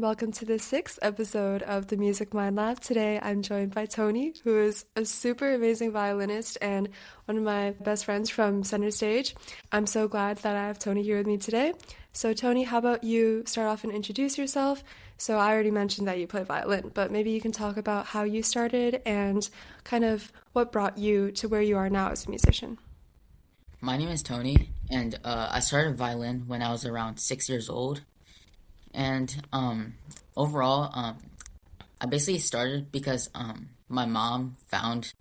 welcome to the sixth episode of the Music Mind Lab. Today I'm joined by Tony, who is a super amazing violinist and one of my best friends from Center Stage. I'm so glad that I have Tony here with me today. So Tony, how about you start off and introduce yourself? So I already mentioned that you play violin, but maybe you can talk about how you started and kind of what brought you to where you are now as a musician. My name is Tony, and I started violin when I was around 6 years old. And overall, I basically started because my mom found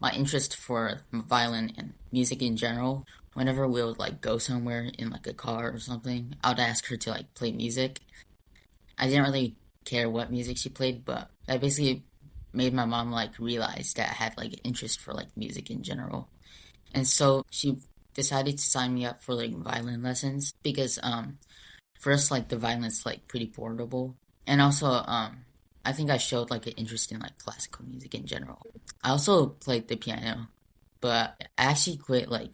my interest for violin and music in general. Whenever we would like go somewhere in like a car or something, I would ask her to like play music. I didn't really care what music she played, but that basically made my mom like realize that I had like an interest for like music in general. And so she decided to sign me up for like violin lessons because first like the violin's like pretty portable, and also I think I showed like an interest in like classical music in general. I also played the piano, but I actually quit like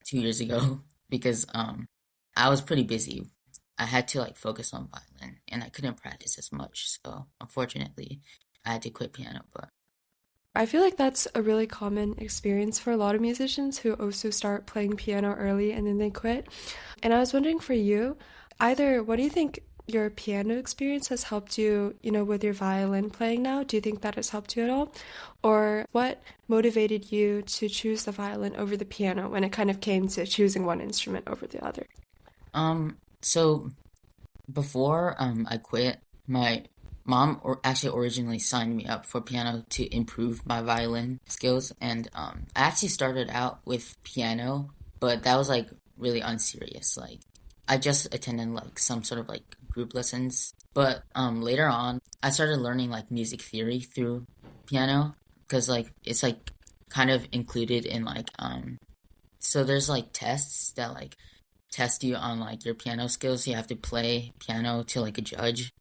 2 years ago because I was pretty busy. I had to like focus on violin and I couldn't practice as much, so unfortunately I had to quit piano. But I feel like that's a really common experience for a lot of musicians who also start playing piano early and then they quit. And I was wondering for you, either what do you think your piano experience has helped you, with your violin playing now? Do you think that has helped you at all? Or what motivated you to choose the violin over the piano when it kind of came to choosing one instrument over the other? so before I quit, my mom actually originally signed me up for piano to improve my violin skills, and I actually started out with piano, but that was like really unserious. Like I just attended like some sort of like group lessons, but later on I started learning like music theory through piano because like it's like kind of included in like so there's like tests that like test you on like your piano skills. You have to play piano to like a judge.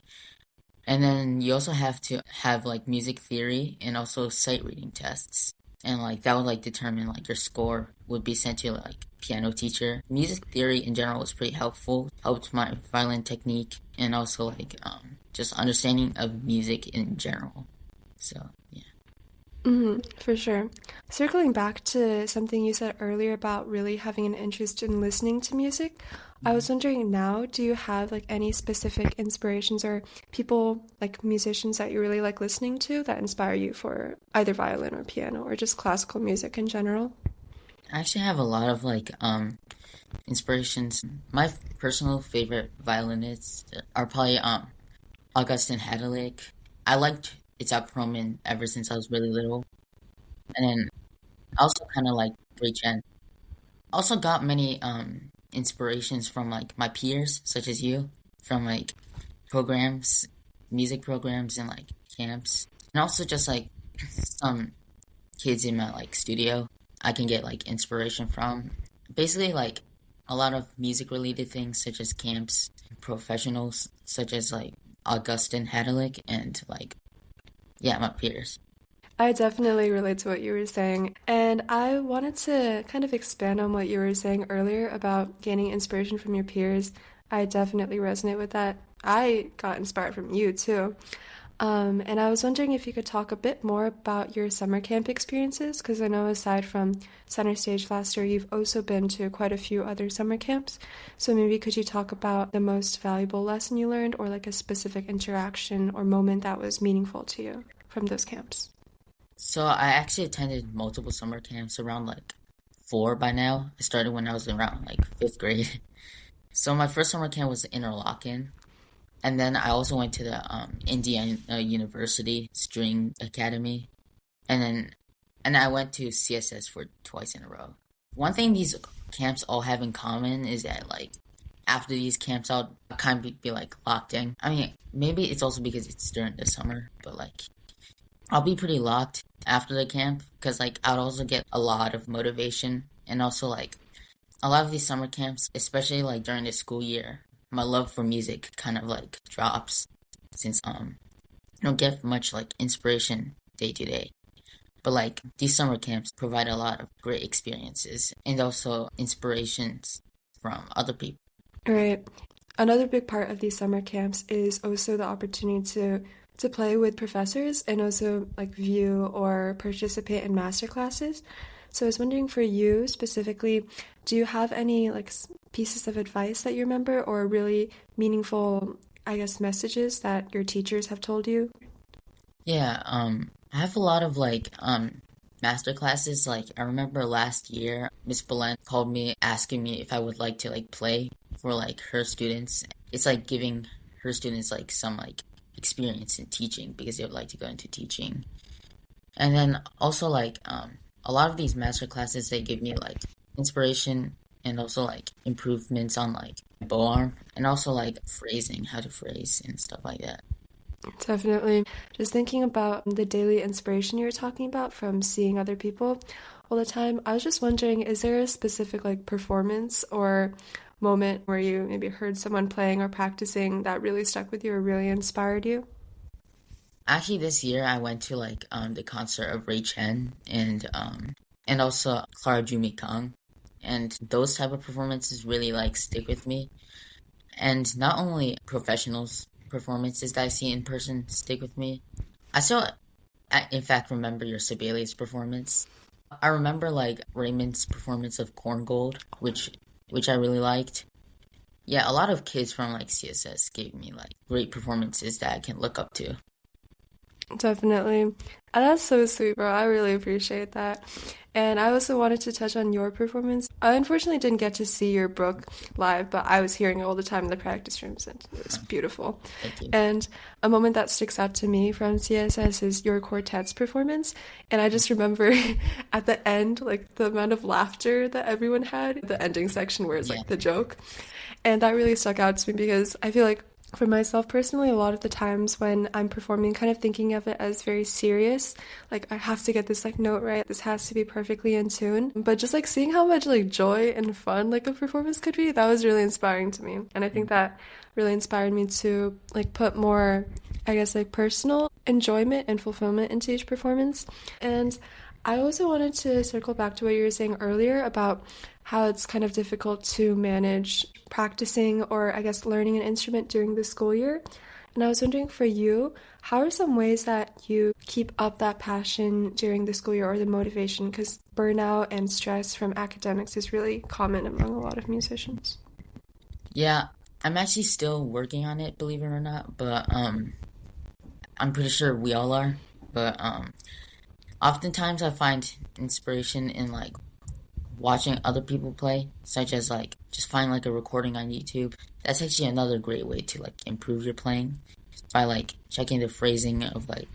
And then you also have to have like music theory and also sight reading tests. And like that would like determine like your score would be sent to like piano teacher. Music theory in general was pretty helpful. Helped my violin technique and also like just understanding of music in general. So yeah. For sure. Circling back to something you said earlier about really having an interest in listening to music, I was wondering now, do you have like any specific inspirations or people like musicians that you really like listening to that inspire you for either violin or piano or just classical music in general? I actually have a lot of like inspirations. My personal favorite violinists are probably Augustin Hadalick. I liked Itzhak Perlman ever since I was really little. And then I also kind of like Ray Chen. Also got many inspirations from like my peers, such as you, from like programs, music programs and like camps. And also just like some kids in my like studio I can get like inspiration from. Basically like a lot of music related things such as camps, professionals such as like Augustin Hadalick and like yeah, my peers. I definitely relate to what you were saying. And I wanted to kind of expand on what you were saying earlier about gaining inspiration from your peers. I definitely resonate with that. I got inspired from you too. And I was wondering if you could talk a bit more about your summer camp experiences, because I know aside from Center Stage last year, you've also been to quite a few other summer camps. So maybe could you talk about the most valuable lesson you learned or like a specific interaction or moment that was meaningful to you from those camps? So I actually attended multiple summer camps around like four by now. I started when I was around like fifth grade. So my first summer camp was Interlochen, and then I also went to the Indiana University String Academy, and I went to CSS for twice in a row. One thing these camps all have in common is that like after these camps I'll kind of be like locked in. I mean, maybe it's also because it's during the summer, but like I'll be pretty locked after the camp because like I'll also get a lot of motivation, and also like a lot of these summer camps, especially like during the school year, my love for music kind of like drops since I don't get much like inspiration day to day. But like these summer camps provide a lot of great experiences and also inspirations from other people. Right. another big part of these summer camps is also the opportunity to play with professors and also like view or participate in master classes. So I was wondering for you specifically, do you have any like pieces of advice that you remember or really meaningful, I guess, messages that your teachers have told you? Yeah, I have a lot of master classes. Like I remember last year, Miss Belen called me asking me if I would like to like play for like her students. It's like giving her students like some like experience in teaching because they would like to go into teaching. And then also a lot of these master classes they give me like inspiration and also like improvements on like bow arm and also like phrasing, how to phrase and stuff like that. Definitely. Just thinking about the daily inspiration you were talking about from seeing other people all the time, I was just wondering, is there a specific like performance or moment where you maybe heard someone playing or practicing that really stuck with you or really inspired you? Actually, this year I went to the concert of Ray Chen and also Clara Jumi Kang, and those type of performances really like stick with me. And not only professionals performances that I see in person stick with me. I still, in fact, remember your Sibelius performance. I remember like Raymond's performance of Corn Gold, which I really liked. Yeah, a lot of kids from like CSS gave me like great performances that I can look up to. Definitely. That's so sweet, bro. I really appreciate that. And I also wanted to touch on your performance. I unfortunately didn't get to see your book live, but I was hearing it all the time in the practice rooms, and it was beautiful. Thank you. And a moment that sticks out to me from CSS is your quartet's performance. And I just remember at the end, like the amount of laughter that everyone had, the ending section where it's Yeah, like the joke. And that really stuck out to me because I feel like for myself personally, a lot of the times when I'm performing, kind of thinking of it as very serious, like I have to get this like note right, this has to be perfectly in tune. But just like seeing how much like joy and fun like a performance could be, that was really inspiring to me. And I think that really inspired me to like put more, I guess, like personal enjoyment and fulfillment into each performance. And I also wanted to circle back to what you were saying earlier about how it's kind of difficult to manage practicing or I guess learning an instrument during the school year. And I was wondering for you, how are some ways that you keep up that passion during the school year or the motivation? Because burnout and stress from academics is really common among a lot of musicians. yeah. I'm actually still working on it, believe it or not, but I'm pretty sure we all are. But oftentimes I find inspiration in like watching other people play, such as like just find like a recording on YouTube. That's actually another great way to like improve your playing by like checking the phrasing of like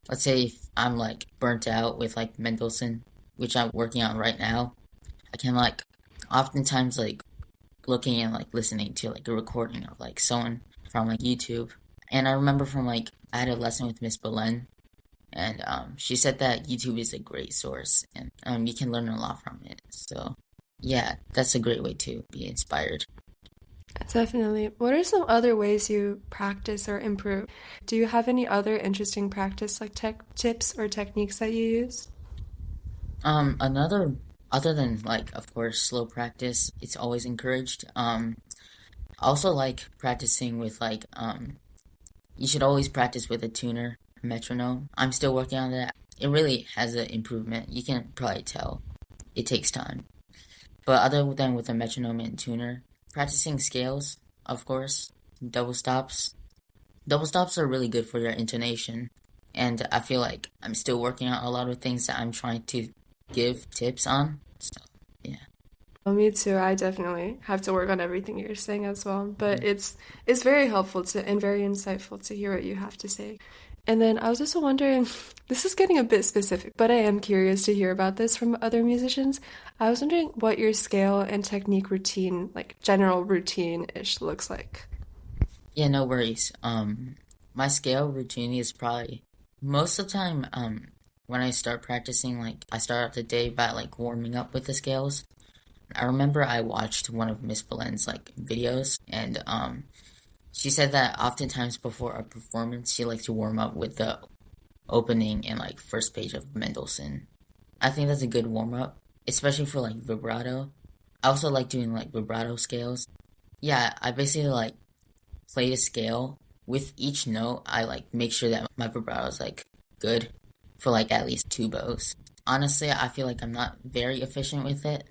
let's say if I'm like burnt out with like Mendelssohn, which I'm working on right now, I can like oftentimes like looking and like listening to like a recording of like someone from like YouTube. And I remember from like I had a lesson with Miss Belen and she said that YouTube is a great source and you can learn a lot from it. So yeah, that's a great way to be inspired. Definitely. What are some other ways you practice or improve? Do you have any other interesting practice like tech tips or techniques that you use? Another other than like of course slow practice, it's always encouraged. I also like practicing with you should always practice with a tuner, metronome. I'm still working on that. It really has an improvement. You can probably tell. It takes time. But other than with a metronome and tuner, practicing scales, of course, double stops. Double stops are really good for your intonation. And I feel like I'm still working on a lot of things that I'm trying to give tips on. So, yeah. Well, me too. I definitely have to work on everything you're saying as well. But it's very helpful to and very insightful to hear what you have to say. And then I was also wondering, this is getting a bit specific, but I am curious to hear about this from other musicians. I was wondering what your scale and technique routine, like general routine-ish, looks like. Yeah, no worries. My scale routine is probably most of the time, when I start practicing, like I start out the day by like warming up with the scales. I remember I watched one of Miss Belen's like videos, and she said that oftentimes before a performance, she likes to warm up with the opening and like first page of Mendelssohn. I think that's a good warm up, especially for like vibrato. I also like doing like vibrato scales. yeah, I basically like play the scale. With each note, I like make sure that my vibrato is like good for like at least two bows. Honestly, I feel like I'm not very efficient with it.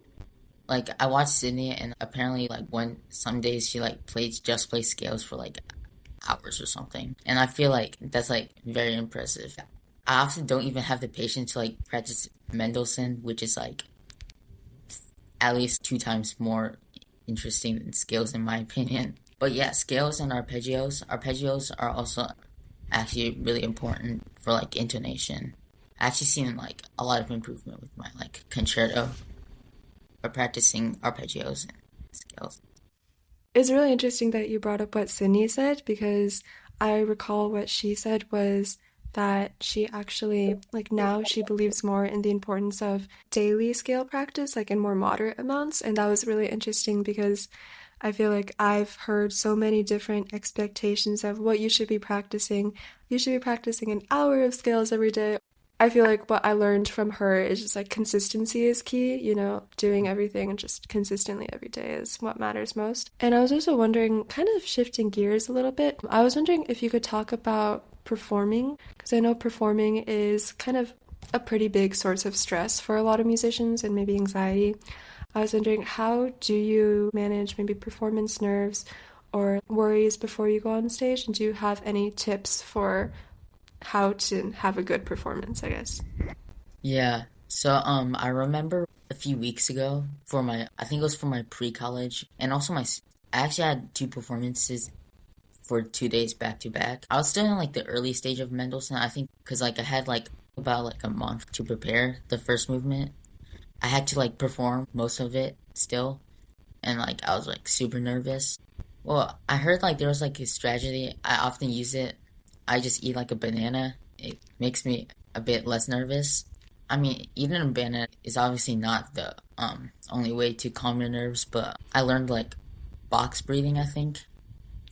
Like I watched Sydney, and apparently like when some days she like plays scales for like hours or something. And I feel like that's like very impressive. I often don't even have the patience to like practice Mendelssohn, which is like at least two times more interesting than scales in my opinion. But yeah, scales and arpeggios. Arpeggios are also actually really important for like intonation. I actually seen like a lot of improvement with my like concerto for practicing arpeggios and scales. It's really interesting that you brought up what Sydney said because I recall what she said was that she actually, like now, she believes more in the importance of daily scale practice, like in more moderate amounts. And that was really interesting because I feel like I've heard so many different expectations of what you should be practicing. You should be practicing an hour of scales every day. I feel like what I learned from her is just like consistency is key, doing everything and just consistently every day is what matters most. And I was also wondering, kind of shifting gears a little bit, I was wondering if you could talk about performing, because I know performing is kind of a pretty big source of stress for a lot of musicians and maybe anxiety. I was wondering, how do you manage maybe performance nerves or worries before you go on stage? And do you have any tips for how to have a good performance, I guess? Yeah. So I remember a few weeks ago for my I think it was for my pre-college and also I actually had two performances for 2 days back to back. I was still in like the early stage of Mendelssohn, I think, because like I had like about like a month to prepare the first movement. I had to like perform most of it still, and like I was like super nervous. Well, I heard like there was like a strategy. I often use it. I just eat like a banana. It makes me a bit less nervous. I mean, eating a banana is obviously not the only way to calm your nerves, but I learned like box breathing, I think,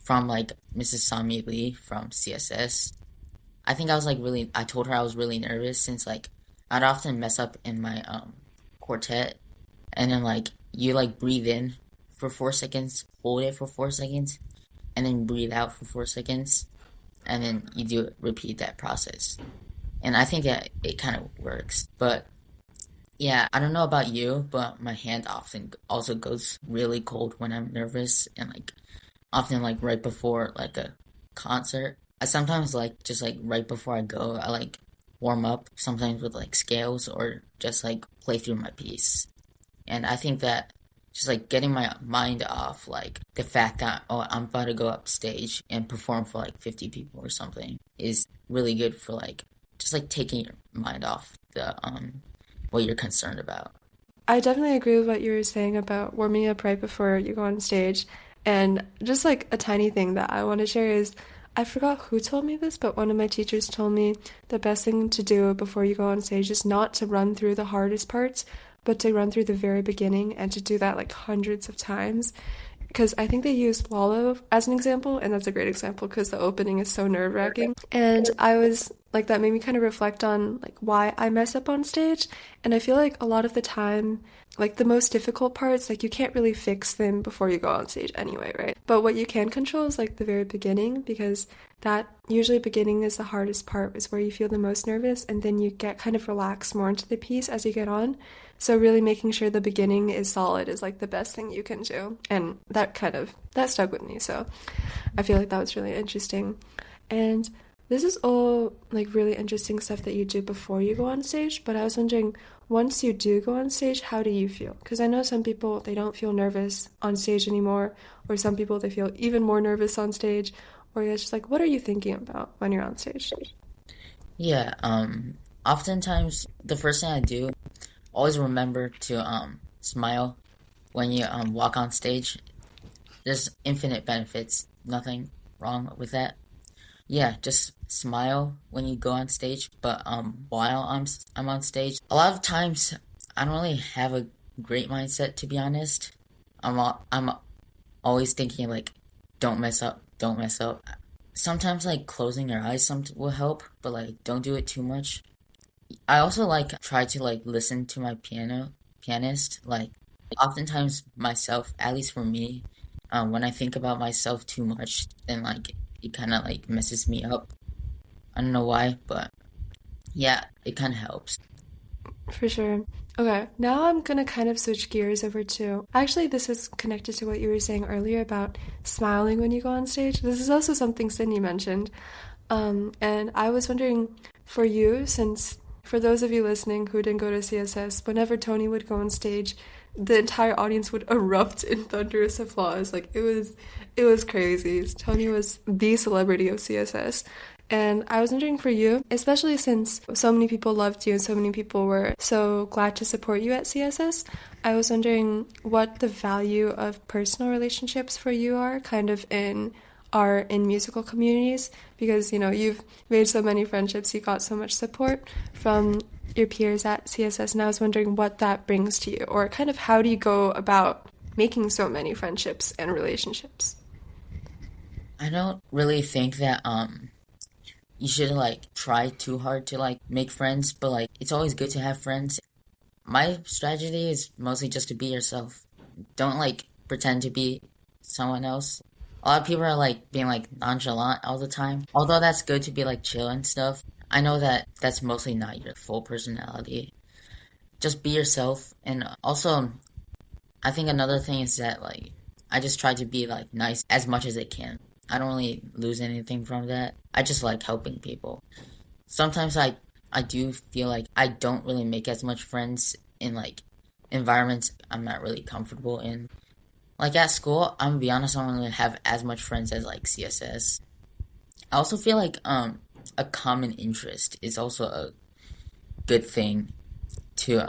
from like Mrs. Enoria Li from CSS. I think I told her I was really nervous since like I'd often mess up in my quartet, and then like you like breathe in for 4 seconds, hold it for 4 seconds, and then breathe out for 4 seconds, and then repeat that process. And I think that it kind of works. But yeah, I don't know about you, but my hand often also goes really cold when I'm nervous, and like often like right before like a concert. I sometimes like just like right before I go, I like warm up sometimes with like scales or just like play through my piece. And I think that just like getting my mind off like the fact that I'm about to go up stage and perform for like 50 people or something is really good for like just like taking your mind off the what you're concerned about. I definitely agree with what you were saying about warming up right before you go on stage. And just like a tiny thing that I want to share is I forgot who told me this, but one of my teachers told me the best thing to do before you go on stage is not to run through the hardest parts, but to run through the very beginning and to do that like hundreds of times. Because I think they use Wallow as an example, and that's a great example because the opening is so nerve-wracking. And I was like, that made me kind of reflect on like why I mess up on stage. And I feel like a lot of the time, like the most difficult parts, like you can't really fix them before you go on stage anyway, right? But what you can control is like the very beginning, because that usually beginning is the hardest part, is where you feel the most nervous, and then you get kind of relaxed more into the piece as you get on. So really making sure the beginning is solid is like the best thing you can do. And that stuck with me. So I feel like that was really interesting. And this is all like really interesting stuff that you do before you go on stage, but I was wondering, once you do go on stage, how do you feel? Because I know some people, they don't feel nervous on stage anymore, or some people, they feel even more nervous on stage, or it's just like, what are you thinking about when you're on stage? Yeah, oftentimes the first thing I do, always remember to smile when you walk on stage. There's infinite benefits, nothing wrong with that. Yeah, just smile when you go on stage. But while I'm on stage, a lot of times I don't really have a great mindset, to be honest. I'm always thinking like, don't mess up, don't mess up. Sometimes like closing your eyes will help, but like don't do it too much. I also like try to like listen to my pianist. Like oftentimes myself, at least for me, when I think about myself too much, then like it kind of like messes me up. I don't know why, but yeah, it kind of helps. For sure. Okay, now I'm gonna kind of switch gears over to. Actually, this is connected to what you were saying earlier about smiling when you go on stage. This is also something Sydney mentioned. And I was wondering for you, since for those of you listening who didn't go to CSS, whenever Tony would go on stage, the entire audience would erupt in thunderous applause. Like it was crazy. Tony was the celebrity of CSS. And I was wondering for you, especially since so many people loved you and so many people were so glad to support you at CSS, I was wondering what the value of personal relationships for you are kind of in musical communities, because you've made so many friendships, you got so much support from your peers at CSS, and I was wondering what that brings to you, or kind of how do you go about making so many friendships and relationships? I don't really think that you should like try too hard to like make friends, but like it's always good to have friends. My strategy is mostly just to be yourself. Don't like pretend to be someone else. A lot of people are like being like nonchalant all the time. Although that's good to be like chill and stuff, I know that that's mostly not your full personality. Just be yourself. And also, I think another thing is that like I just try to be like nice as much as I can. I don't really lose anything from that. I just like helping people. Sometimes I do feel like I don't really make as much friends in like environments I'm not really comfortable in. Like at school, I'm gonna be honest, I don't really have as much friends as like CSS. I also feel like a common interest is also a good thing to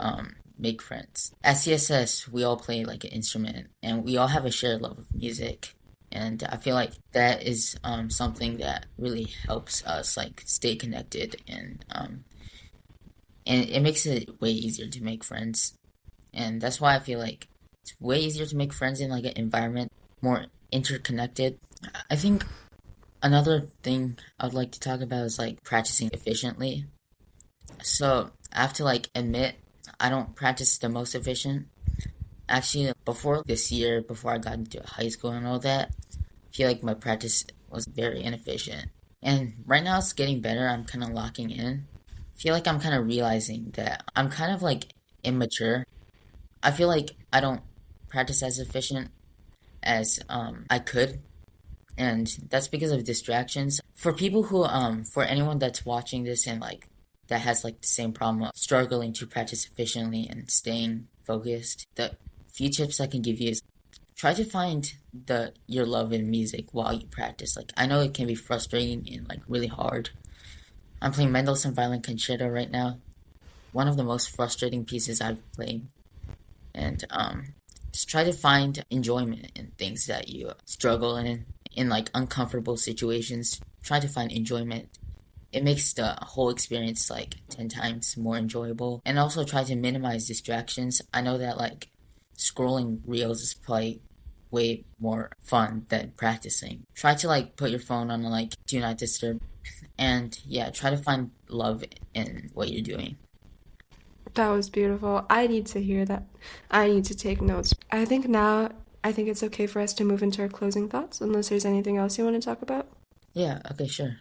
make friends. At CSS, we all play like an instrument and we all have a shared love of music. And I feel like that is something that really helps us like stay connected, and it makes it way easier to make friends. And that's why I feel like it's way easier to make friends in like an environment more interconnected. I think another thing I would like to talk about is like practicing efficiently. So I have to like admit I don't practice the most efficient. Actually, before this year, before I got into high school and all that, I feel like my practice was very inefficient. And right now it's getting better. I'm kind of locking in. I feel like I'm kind of realizing that I'm kind of like immature. I feel like I don't practice as efficient as I could, and that's because of distractions. For people who for anyone that's watching this and like that has like the same problem of struggling to practice efficiently and staying focused, the few tips I can give you is try to find your love in music while you practice. Like I know it can be frustrating and like really hard. I'm playing Mendelssohn Violin Concerto right now. One of the most frustrating pieces I've played. And just try to find enjoyment in things that you struggle in like uncomfortable situations. Try to find enjoyment. It makes the whole experience like 10 times more enjoyable. And also try to minimize distractions. I know that like scrolling reels is probably way more fun than practicing. Try to like put your phone on like do not disturb, and yeah, try to find love in what you're doing. That was beautiful. I need to hear that. I need to take notes. I think it's okay for us to move into our closing thoughts, unless there's anything else you want to talk about. Yeah, okay, sure.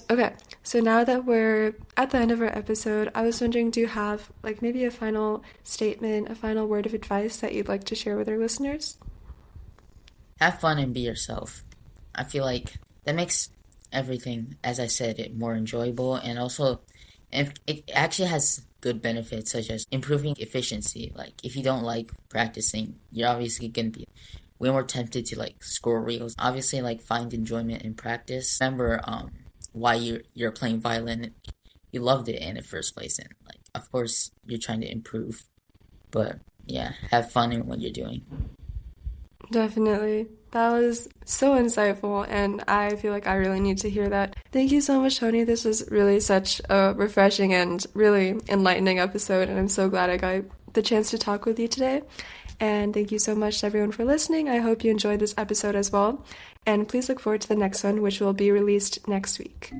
Okay, so now that we're at the end of our episode, I was wondering, do you have like maybe a final statement, a final word of advice that you'd like to share with our listeners? Have fun and be yourself. I feel like that makes everything, as I said, it more enjoyable, and also it actually has good benefits such as improving efficiency. Like if you don't like practicing, you're obviously gonna be way more tempted to like scroll reels. Obviously, like find enjoyment in practice. Remember, why you're playing violin. You loved it in the first place, and like of course you're trying to improve. But yeah, have fun in what you're doing. Definitely. That was so insightful, and I feel like I really need to hear that. Thank you so much, Tony. This was really such a refreshing and really enlightening episode, and I'm so glad I got the chance to talk with you today. And thank you so much to everyone for listening. I hope you enjoyed this episode as well. And please look forward to the next one, which will be released next week.